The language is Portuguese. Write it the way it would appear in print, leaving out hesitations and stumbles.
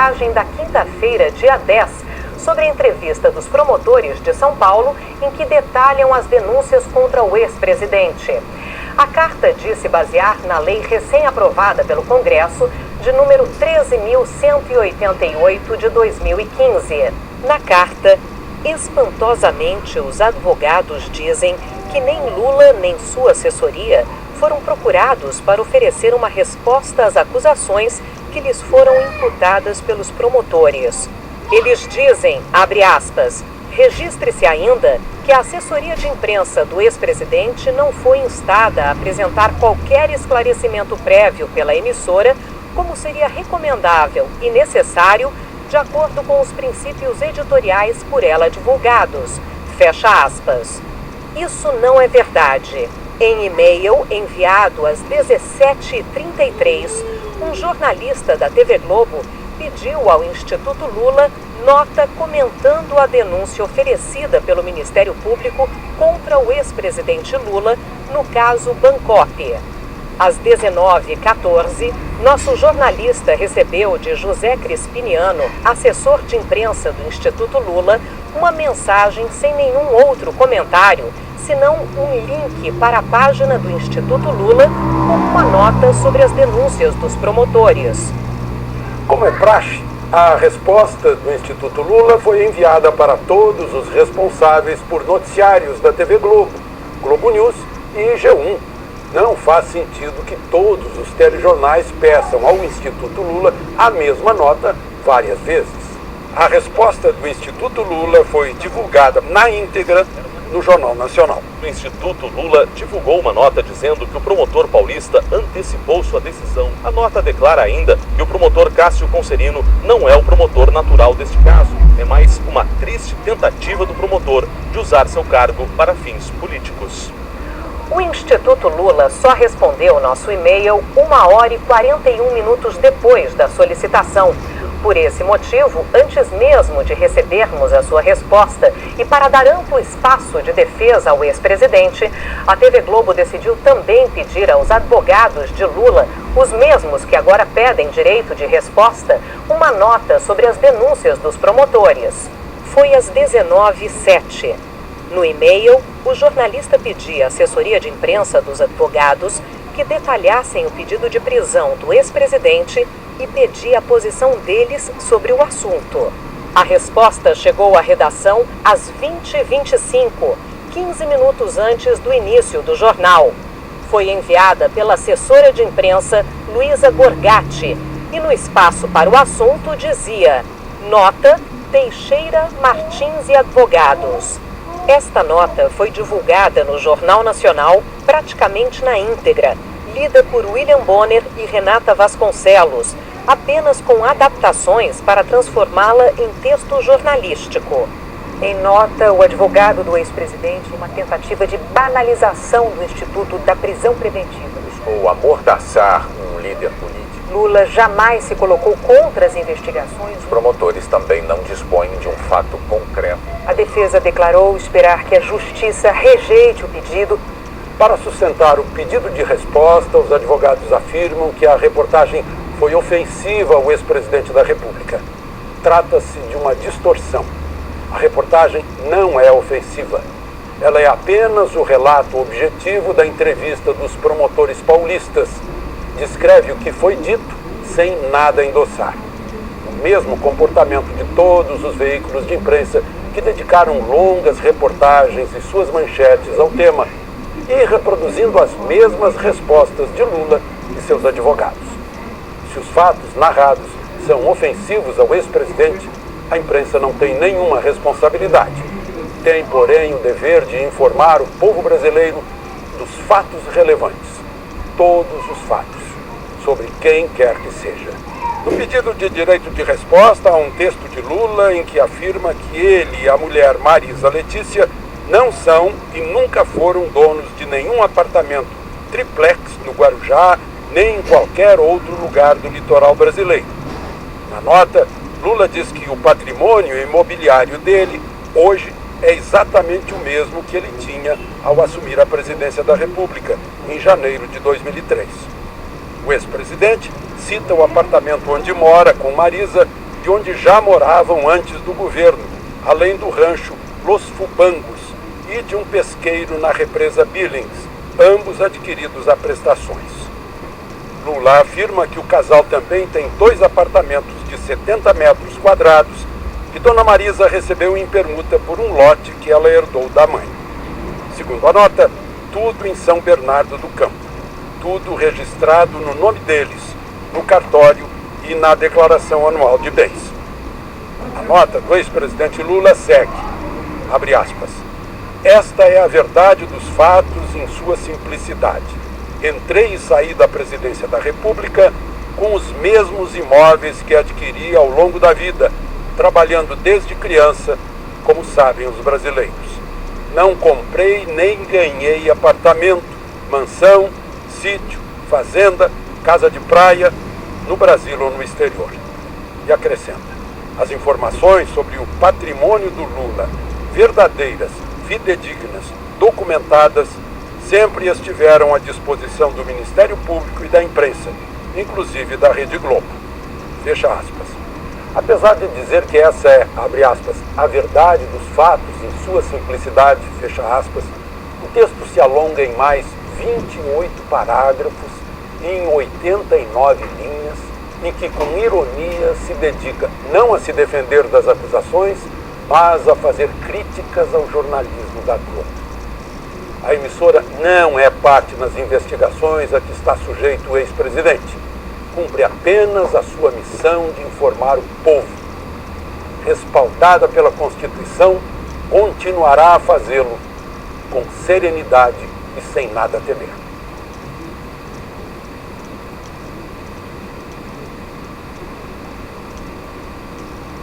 reportagem da quinta-feira, dia 10, sobre a entrevista dos promotores de São Paulo, em que detalham as denúncias contra o ex-presidente. A carta diz se basear na lei recém-aprovada pelo Congresso, de número 13.188 de 2015. Na carta, espantosamente, os advogados dizem que nem Lula nem sua assessoria foram procurados para oferecer uma resposta às acusações que lhes foram imputadas pelos promotores. Eles dizem, abre aspas, registre-se ainda que a assessoria de imprensa do ex-presidente não foi instada a apresentar qualquer esclarecimento prévio pela emissora, como seria recomendável e necessário, de acordo com os princípios editoriais por ela divulgados. Fecha aspas. Isso não é verdade. Em e-mail enviado às 17h33, um jornalista da TV Globo pediu ao Instituto Lula nota comentando a denúncia oferecida pelo Ministério Público contra o ex-presidente Lula no caso Bangkok. Às 19h14, nosso jornalista recebeu de José Crispiniano, assessor de imprensa do Instituto Lula, uma mensagem sem nenhum outro comentário, senão um link para a página do Instituto Lula com uma nota sobre as denúncias dos promotores. Como é praxe, a resposta do Instituto Lula foi enviada para todos os responsáveis por noticiários da TV Globo, Globo News e G1. Não faz sentido que todos os telejornais peçam ao Instituto Lula a mesma nota várias vezes. A resposta do Instituto Lula foi divulgada na íntegra no Jornal Nacional. O Instituto Lula divulgou uma nota dizendo que o promotor paulista antecipou sua decisão. A nota declara ainda que o promotor Cássio Conserino não é o promotor natural deste caso. É mais uma triste tentativa do promotor de usar seu cargo para fins políticos. O Instituto Lula só respondeu nosso e-mail 1h41 depois da solicitação. Por esse motivo, antes mesmo de recebermos a sua resposta e para dar amplo espaço de defesa ao ex-presidente, a TV Globo decidiu também pedir aos advogados de Lula, os mesmos que agora pedem direito de resposta, uma nota sobre as denúncias dos promotores. Foi às 19h07. No e-mail, o jornalista pedia à assessoria de imprensa dos advogados que detalhassem o pedido de prisão do ex-presidente e pedia a posição deles sobre o assunto. A resposta chegou à redação às 20h25, 15 minutos antes do início do jornal. Foi enviada pela assessora de imprensa Luísa Gorgatti e no espaço para o assunto dizia: Nota Teixeira, Martins e Advogados. Esta nota foi divulgada no Jornal Nacional praticamente na íntegra, lida por William Bonner e Renata Vasconcelos, apenas com adaptações para transformá-la em texto jornalístico. Em nota, o advogado do ex-presidente, em uma tentativa de banalização do Instituto da Prisão Preventiva, buscou amordaçar um líder político. Lula jamais se colocou contra as investigações. Os promotores também não dispõem de um fato concreto. A defesa declarou esperar que a justiça rejeite o pedido. Para sustentar o pedido de resposta, os advogados afirmam que a reportagem foi ofensiva ao ex-presidente da República. Trata-se de uma distorção. A reportagem não é ofensiva. Ela é apenas o relato objetivo da entrevista dos promotores paulistas. Descreve o que foi dito sem nada endossar. O mesmo comportamento de todos os veículos de imprensa que dedicaram longas reportagens e suas manchetes ao tema e reproduzindo as mesmas respostas de Lula e seus advogados. Se os fatos narrados são ofensivos ao ex-presidente, a imprensa não tem nenhuma responsabilidade. Tem, porém, o dever de informar o povo brasileiro dos fatos relevantes, todos os fatos, sobre quem quer que seja. No pedido de direito de resposta, há um texto de Lula em que afirma que ele e a mulher Marisa Letícia não são e nunca foram donos de nenhum apartamento triplex no Guarujá, nem em qualquer outro lugar do litoral brasileiro. Na nota, Lula diz que o patrimônio imobiliário dele, hoje, é exatamente o mesmo que ele tinha ao assumir a presidência da República, em janeiro de 2003. O ex-presidente cita o apartamento onde mora com Marisa de onde já moravam antes do governo, além do rancho Los Fubangos e de um pesqueiro na represa Billings, ambos adquiridos a prestações. Lula afirma que o casal também tem 2 apartamentos de 70 metros quadrados que Dona Marisa recebeu em permuta por um lote que ela herdou da mãe. Segundo a nota, tudo em São Bernardo do Campo, tudo registrado no nome deles, no cartório e na declaração anual de bens. A nota do ex-presidente Lula segue, abre aspas, esta é a verdade dos fatos em sua simplicidade. Entrei e saí da presidência da República com os mesmos imóveis que adquiri ao longo da vida, trabalhando desde criança, como sabem os brasileiros. Não comprei nem ganhei apartamento, mansão, sítio, fazenda, casa de praia, no Brasil ou no exterior. E acrescenta, as informações sobre o patrimônio do Lula, verdadeiras, fidedignas, documentadas, sempre estiveram à disposição do Ministério Público e da imprensa, inclusive da Rede Globo. Fecha aspas. Apesar de dizer que essa é, abre aspas, a verdade dos fatos em sua simplicidade, fecha aspas, o texto se alonga em mais 28 parágrafos e em 89 linhas, em que com ironia se dedica não a se defender das acusações, mas a fazer críticas ao jornalismo da Globo. A emissora não é parte nas investigações a que está sujeito o ex-presidente. Cumpre apenas a sua missão de informar o povo. Respaldada pela Constituição, continuará a fazê-lo com serenidade e sem nada a temer.